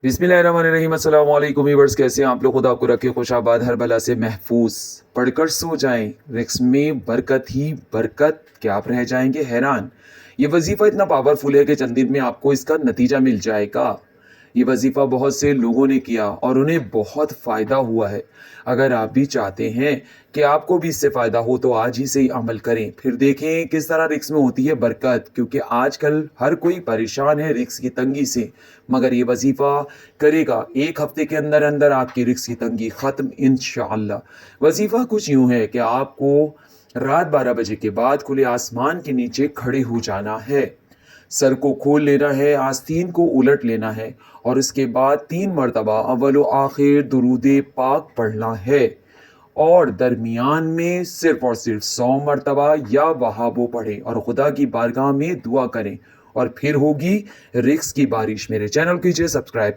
बिस्मिल्लाहिर्रहमानिर्रहीम अस्सलाम वालेकुम व्यूअर्स, कैसे हैं आप लोग। खुदा आपको रखे खुशाबाद, हर बला से महफूज। पढ़कर सो जाएं, रिस्क में बरकत ही बरकत, क्या आप रह जाएंगे हैरान। ये वजीफ़ा इतना पावरफुल है कि चंद दिन में आपको इसका नतीजा मिल जाएगा। ये वजीफ़ा बहुत से लोगों ने किया और उन्हें बहुत फ़ायदा हुआ है। अगर आप भी चाहते हैं कि आपको भी इससे फ़ायदा हो तो आज ही से ही अमल करें, फिर देखें किस तरह रिस्क में होती है बरकत, क्योंकि आजकल हर कोई परेशान है रिस्क की तंगी से। मगर ये वजीफ़ा करेगा, 1 हफ्ते के अंदर अंदर आपकी रिस्क की तंगी ख़त्म इंशाअल्लाह। वजीफ़ा कुछ यूँ है कि आपको रात 12 बजे के बाद खुले आसमान के नीचे खड़े हो जाना है। सर को खोल लेना है, आस्तीन को उलट लेना है और उसके बाद 3 मरतबा अव्वल व आखिर दुरूद पाक पढ़ना है और दरमियान में सिर्फ़ और सिर्फ़ 100 मरतबा या वहाबो पढ़ें और खुदा की बारगाह में दुआ करें और फिर होगी रिस्क की बारिश। मेरे चैनल कीजिए सब्सक्राइब।